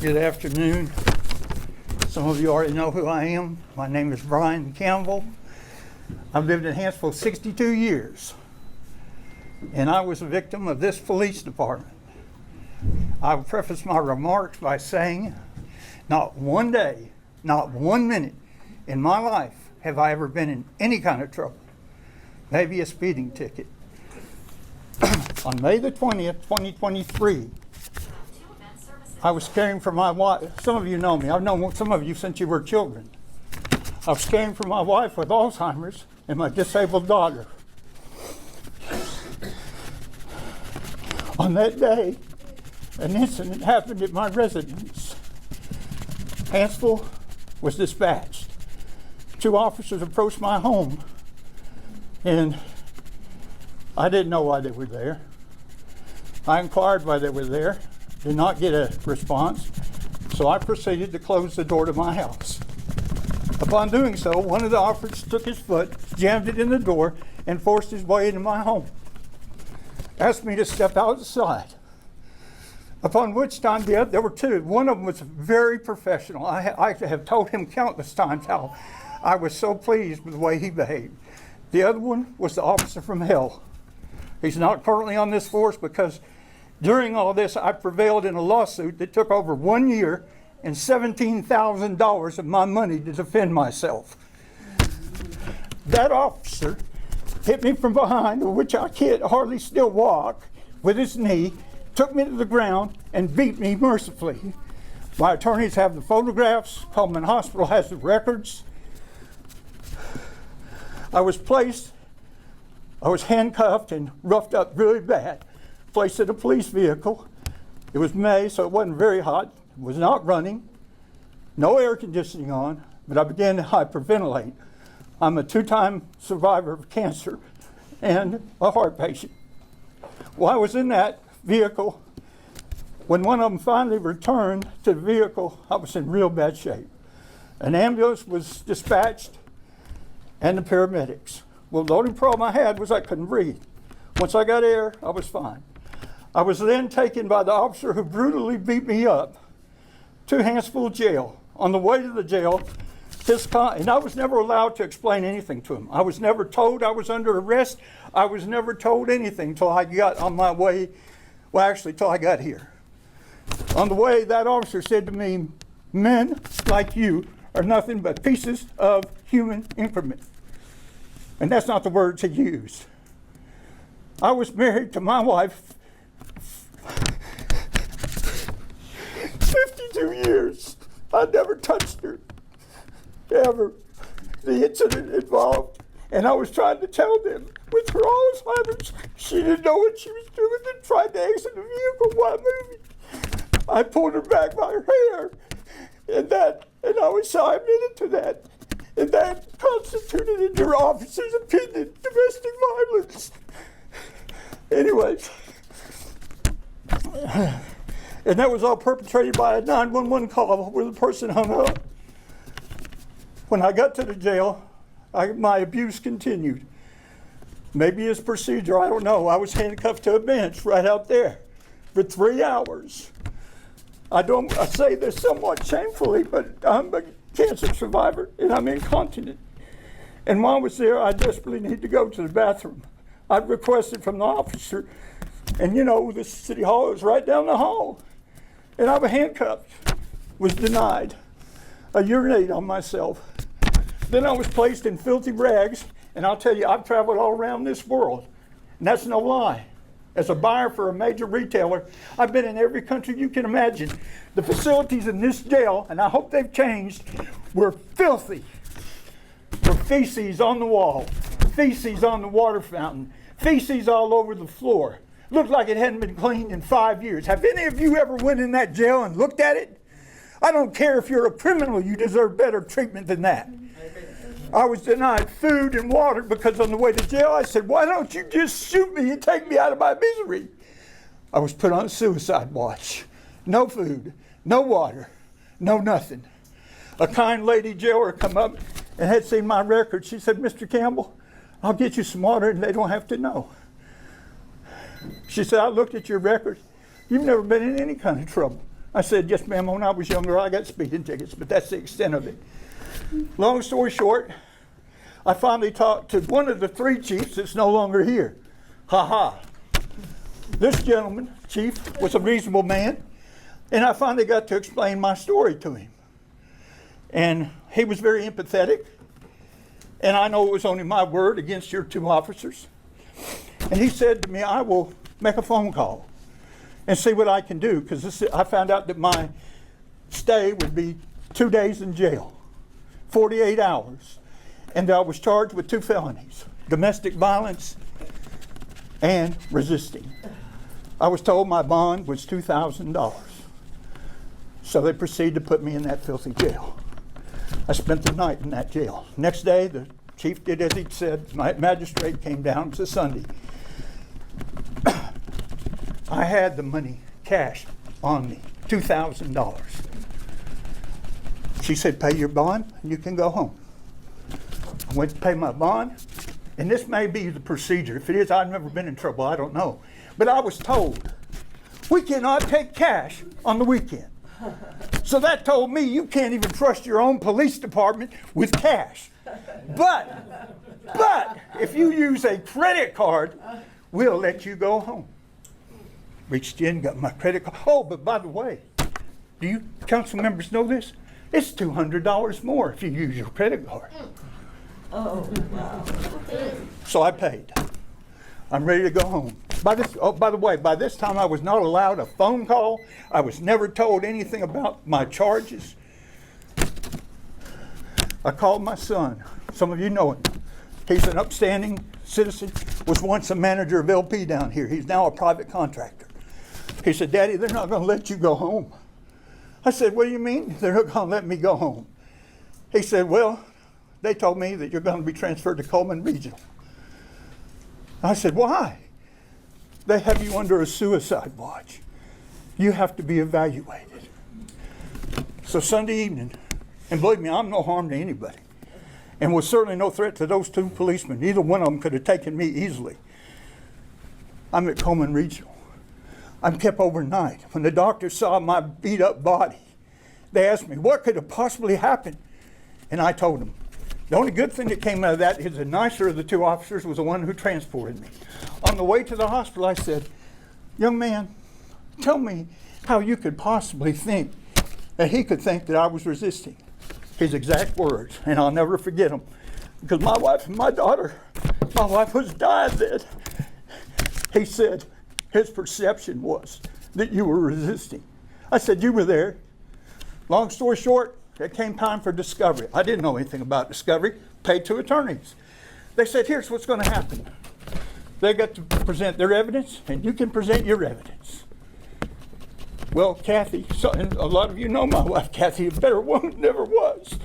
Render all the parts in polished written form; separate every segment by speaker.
Speaker 1: Good afternoon. Some of you already know who I am. My name is Brian Campbell. I've lived in Hanceville 62 years, and I was a victim of this police department. I will preface my remarks by saying, not one day, not 1 minute in my life have I ever been in any kind of trouble. Maybe a speeding ticket. On May the 20th, 2023, I was caring for my wife. Some of you know me. I've known some of you since you were children. I was caring for my wife with Alzheimer's and my disabled daughter. On that day, an incident happened at my residence. Hanceville was dispatched. 2 officers approached my home, and I didn't know why they were there. I inquired why they were there, did not get a response, so I proceeded to close the door to my house. Upon doing so, one of the officers took his foot, jammed it in the door, and forced his way into my home. Asked me to step outside. Upon which time, there were 2. One of them was very professional. I have told him countless times how I was so pleased with the way he behaved. The other one was the officer from hell. He's not currently on this force because during all this, I prevailed in a lawsuit that took over 1 year and $17,000 of my money to defend myself. That officer hit me from behind, which I can't hardly still walk, with his knee, took me to the ground, and beat me mercifully. My attorneys have the photographs. Coleman Hospital has the records. I was handcuffed and roughed up really bad. Placed in a police vehicle. It was May, so it wasn't very hot. It was not running. No air conditioning on, but I began to hyperventilate. I'm a 2-time survivor of cancer and a heart patient. While I was in that vehicle, when one of them finally returned to the vehicle, I was in real bad shape. An ambulance was dispatched and the paramedics. Well, the only problem I had was I couldn't breathe. Once I got air, I was fine. I was then taken by the officer who brutally beat me up to Hanceville jail. On the way to the jail, and I was never allowed to explain anything to him. I was never told I was under arrest. I was never told anything until I got on my way, well, actually, till I got here. On the way, that officer said to me, "Men like you are nothing but pieces of human increment." And that's not the words he used. I was married to my wife 52 years. I never touched her, ever. The incident involved, and I was trying to tell them, with her Alzheimer's, she didn't know what she was doing and tried to exit the vehicle while moving. I pulled her back by her hair, and I was admitted to that. And that constituted, in your officer's opinion, domestic violence. Anyways, and that was all perpetrated by a 911 call where the person hung up. When I got to the jail, my abuse continued. Maybe it's procedure, I don't know. I was handcuffed to a bench right out there for 3 hours. I say this somewhat shamefully, but I'm a cancer survivor and I'm incontinent. And while I was there, I desperately needed to go to the bathroom. I requested from the officer, and the city hall was right down the hall. And I was handcuffed, was denied. I urinated on myself. Then I was placed in filthy rags, and I'll tell you, I've traveled all around this world, and that's no lie. As a buyer for a major retailer, I've been in every country you can imagine. The facilities in this jail, and I hope they've changed, were filthy. Were feces on the wall, feces on the water fountain, feces all over the floor. Looked like it hadn't been cleaned in 5 years. Have any of you ever went in that jail and looked at it? I don't care if you're a criminal, you deserve better treatment than that. I was denied food and water because on the way to jail I said, "Why don't you just shoot me and take me out of my misery?" I was put on suicide watch. No food, no water, no nothing. A kind lady jailer come up and had seen my record. She said, "Mr. Campbell, I'll get you some water and they don't have to know." She said, "I looked at your record. You've never been in any kind of trouble. I said, yes, ma'am, when I was younger, I got speeding tickets, but that's the extent of it. Long story short, I finally talked to one of the 3 chiefs that's no longer here. Ha ha. This gentleman, chief, was a reasonable man, and I finally got to explain my story to him. And he was very empathetic, and I know it was only my word against your 2 officers. And he said to me, I will make a phone call and see what I can do, because I found out that my stay would be 2 days in jail, 48 hours, and I was charged with 2 felonies, domestic violence and resisting. I was told my bond was $2,000. So they proceeded to put me in that filthy jail. I spent the night in that jail. Next day, the chief did as he said. My magistrate came down. It was a Sunday. I had the money cash on me, $2,000. She said, pay your bond and you can go home. I went to pay my bond, and this may be the procedure. If it is, I've never been in trouble, I don't know. But I was told, we cannot take cash on the weekend. So that told me you can't even trust your own police department with cash. But if you use a credit card, we'll let you go home. Reached in, got my credit card. Oh, but by the way, do you council members know this? It's $200 more if you use your credit card.
Speaker 2: Oh, wow.
Speaker 1: So I paid. I'm ready to go home. By the way, by this time I was not allowed a phone call. I was never told anything about my charges. I called my son. Some of you know him. He's an upstanding citizen, was once a manager of LP down here. He's now a private contractor. He said, Daddy, they're not going to let you go home. I said, what do you mean they're not going to let me go home? He said, well, they told me that you're going to be transferred to Coleman Regional. I said, why? They have you under a suicide watch. You have to be evaluated. So Sunday evening, and believe me, I'm no harm to anybody, and was certainly no threat to those 2 policemen. Neither one of them could have taken me easily. I'm at Coleman Regional. I'm kept overnight. When the doctors saw my beat up body, they asked me, what could have possibly happened? And I told them, the only good thing that came out of that is the nicer of the 2 officers was the one who transported me. On the way to the hospital, I said, young man, tell me how you could possibly think that he could think that I was resisting. His exact words, and I'll never forget them, because my wife and my daughter, my wife was dying then. He said his perception was that you were resisting. I said, you were there. Long story short, it came time for discovery. I didn't know anything about discovery, paid 2 attorneys. They said, here's what's going to happen. They got to present their evidence, and you can present your evidence. Well, Kathy, and a lot of you know my wife, Kathy, a better woman than ever was.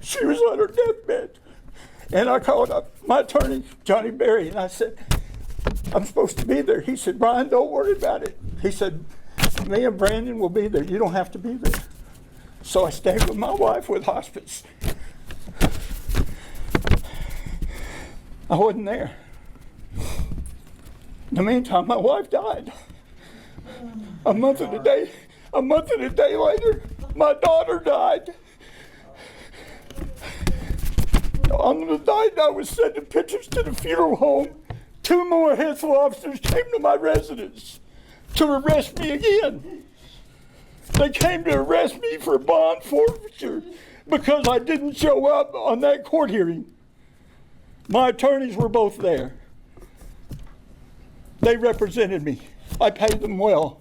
Speaker 1: She was on her deathbed. And I called up my attorney, Johnny Berry, and I said, I'm supposed to be there. He said, Brian, don't worry about it. He said, me and Brandon will be there. You don't have to be there. So I stayed with my wife with hospice. I wasn't there. In the meantime, my wife died. A month and a day later, my daughter died. On the night I was sending pictures to the funeral home, 2 more Hanceville officers came to my residence to arrest me again. They came to arrest me for bond forfeiture because I didn't show up on that court hearing. My attorneys were both there. They represented me. I paid them well.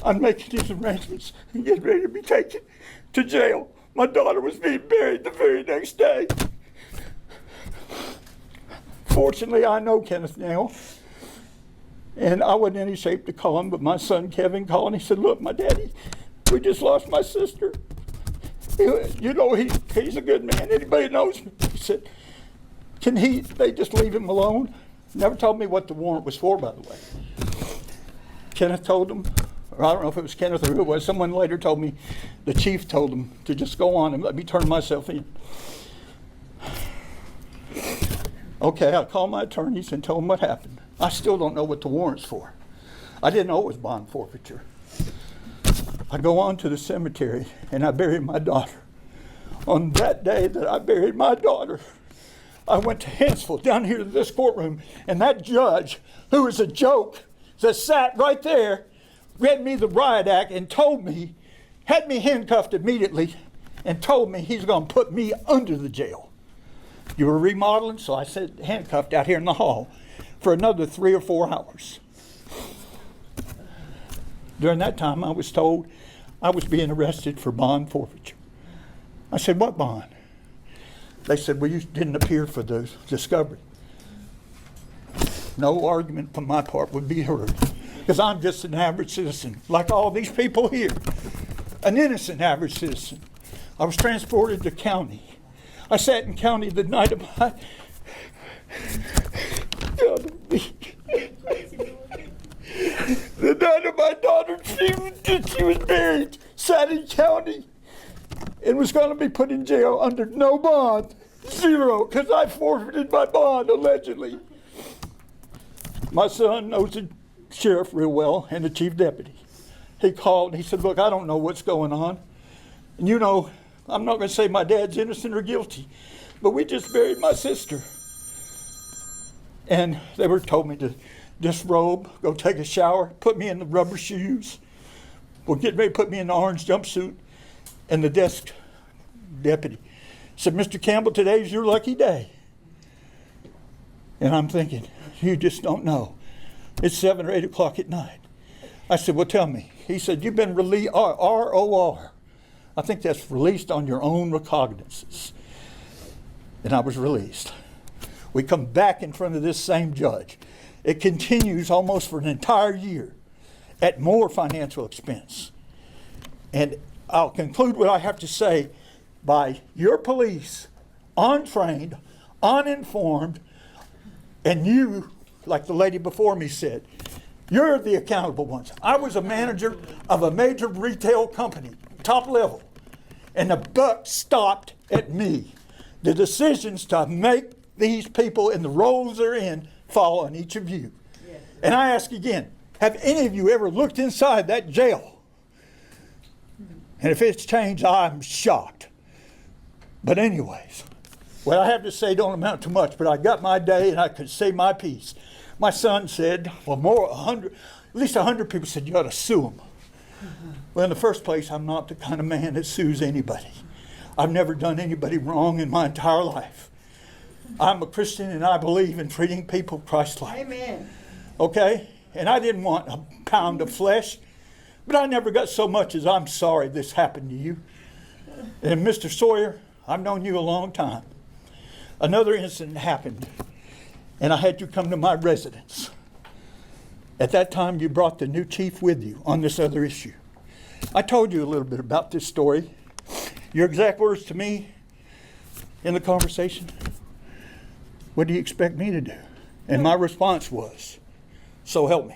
Speaker 1: I'm making these arrangements and getting ready to be taken to jail. My daughter was being buried the very next day. Fortunately, I know Kenneth now, and I wasn't in any shape to call him, but my son Kevin called and he said, look, my daddy, we just lost my sister. You know, he's a good man. Anybody knows me. He said, they just leave him alone? Never told me what the warrant was for, by the way. Kenneth told him, or I don't know if it was Kenneth or who it was, someone later told me, the chief told him to just go on and let me turn myself in. Okay, I called my attorneys and told them what happened. I still don't know what the warrant's for. I didn't know it was bond forfeiture. I go on to the cemetery and I bury my daughter. On that day that I buried my daughter, I went to Hanceville, down here to this courtroom, and that judge, who was a joke, that sat right there, read me the riot act and told me, had me handcuffed immediately, and told me he's going to put me under the jail. You were remodeling, so I sat handcuffed out here in the hall for another 3 or 4 hours. During that time, I was told I was being arrested for bond forfeiture. I said, what bond? They said, well, you didn't appear for the discovery. No argument from my part would be heard, because I'm just an average citizen, like all these people here, an innocent average citizen. I was transported to county. I sat in county the night of my the night of my daughter, she was buried, sat in county, and was going to be put in jail under no bond, 0, because I forfeited my bond, allegedly. My son knows the sheriff real well and the chief deputy. He called and he said, look, I don't know what's going on. And you know, I'm not going to say my dad's innocent or guilty, but we just buried my sister. And they were told me to disrobe, go take a shower, put me in the rubber shoes. Well, get ready to put me in the orange jumpsuit. And the desk deputy said, Mr. Campbell, today's your lucky day. And I'm thinking, you just don't know. It's 7 or 8 o'clock at night. I said, well, tell me. He said, you've been released, ROR. I think that's released on your own recognizances. And I was released. We come back in front of this same judge. It continues almost for an entire year at more financial expense. And I'll conclude what I have to say by your police, untrained, uninformed, and you, like the lady before me said, you're the accountable ones. I was a manager of a major retail company, top level, and the buck stopped at me. The decisions to make these people in the roles they're in fall on each of you. Yes. And I ask again, have any of you ever looked inside that jail? And if it's changed, I'm shocked. But anyways, what I have to say don't amount to much, but I got my day and I could say my piece. My son said, well, at least 100 people said, you ought to sue him. Mm-hmm. Well, in the first place, I'm not the kind of man that sues anybody. I've never done anybody wrong in my entire life. I'm a Christian and I believe in treating people Christ-like. Amen. Okay? And I didn't want a pound of flesh. But I never got so much as I'm sorry this happened to you. And Mr. Sawyer, I've known you a long time. Another incident happened, and I had you come to my residence. At that time, you brought the new chief with you on this other issue. I told you a little bit about this story. Your exact words to me in the conversation, what do you expect me to do? And my response was, so help me.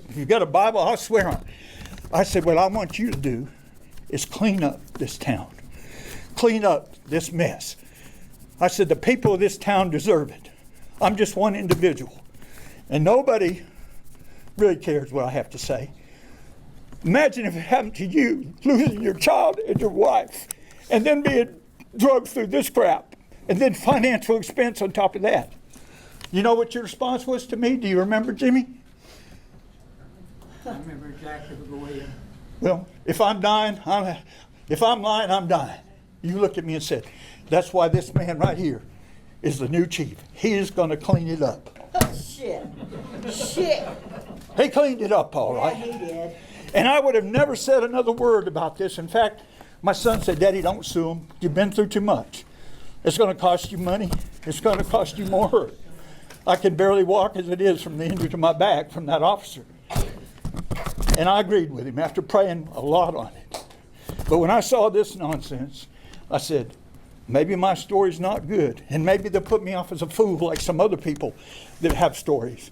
Speaker 1: If you've got a Bible, I'll swear on it. I said, what I want you to do is clean up this town. Clean up this mess. I said, the people of this town deserve it. I'm just one individual. And nobody really cares what I have to say. Imagine if it happened to you, losing your child and your wife, and then being drugged through this crap, and then financial expense on top of that. You know what your response was to me? Do you remember, Jimmy?
Speaker 3: I remember exactly the way.
Speaker 1: Well, if I'm lying, I'm dying. You looked at me and said, that's why this man right here is the new chief. He is going to clean it up.
Speaker 2: Shit.
Speaker 1: He cleaned it up all right.
Speaker 2: Yeah, he did.
Speaker 1: And I would have never said another word about this. In fact, my son said, Daddy, don't sue him. You've been through too much. It's going to cost you money. It's going to cost you more hurt. I can barely walk as it is from the injury to my back from that officer. And I agreed with him after praying a lot on it. But when I saw this nonsense, I said, maybe my story's not good. And maybe they'll put me off as a fool like some other people that have stories.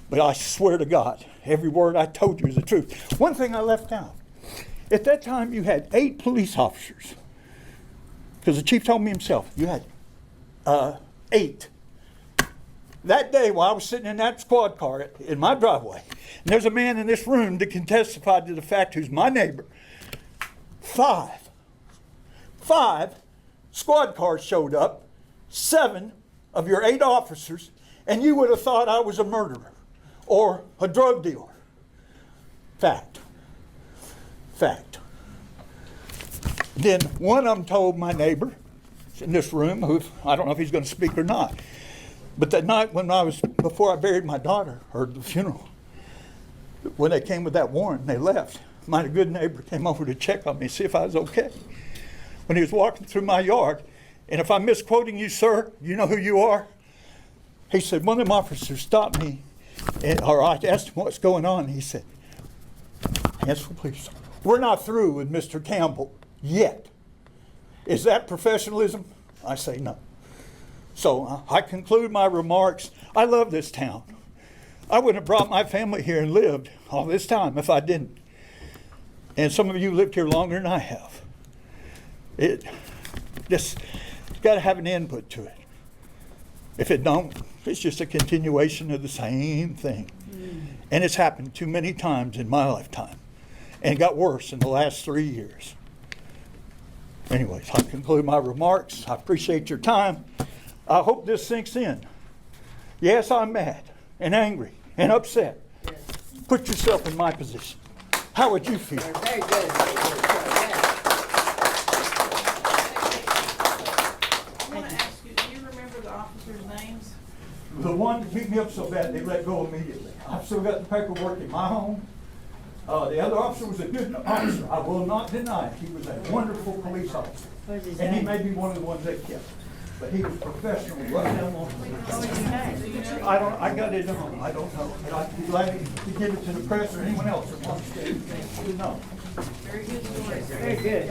Speaker 1: But I swear to God, every word I told you is the truth. One thing I left out. At that time, you had 8 police officers. Because the chief told me himself, you had 8. That day while I was sitting in that squad car in my driveway, And there's a man in this room that can testify to the fact who's my neighbor. Five squad cars showed up, 7 of your 8 officers, and you would have thought I was a murderer or a drug dealer. Fact. Then one of them told my neighbor in this room, who I don't know if he's going to speak or not, but that night before I buried my daughter, or the funeral, when they came with that warrant and they left, my good neighbor came over to check on me, see if I was okay. When he was walking through my yard, and if I'm misquoting you, sir, you know who you are? He said, one of them officers stopped me, or I asked him what's going on. He said, Hanceville, please, we're not through with Mr. Campbell yet. Is that professionalism? I say no. So I conclude my remarks. I love this town. I wouldn't have brought my family here and lived all this time if I didn't. And some of you lived here longer than I have. It's got to have an input to it. If it don't, it's just a continuation of the same thing. And it's happened too many times in my lifetime. And it got worse in the last 3 years. Anyways, I conclude my remarks. I appreciate your time. I hope this sinks in. Yes, I'm mad and angry and upset.
Speaker 3: Yes.
Speaker 1: Put yourself in my position. How would you feel?
Speaker 3: Very good.
Speaker 2: I want to ask you, do you remember the officers' names?
Speaker 1: The one that beat me up so bad, they let go immediately. I've still got the paperwork in my home. The other officer was a good officer. I will not deny it. He was a wonderful police officer.
Speaker 3: What's his
Speaker 1: And he
Speaker 3: name?
Speaker 1: may be one of the ones they kept. But he was professional right down on.
Speaker 2: What's his name? Do you know?
Speaker 1: I got it on. I don't know. But I'd be glad to give it to the press or anyone else that wants to know.
Speaker 2: Very good story.
Speaker 3: Very good.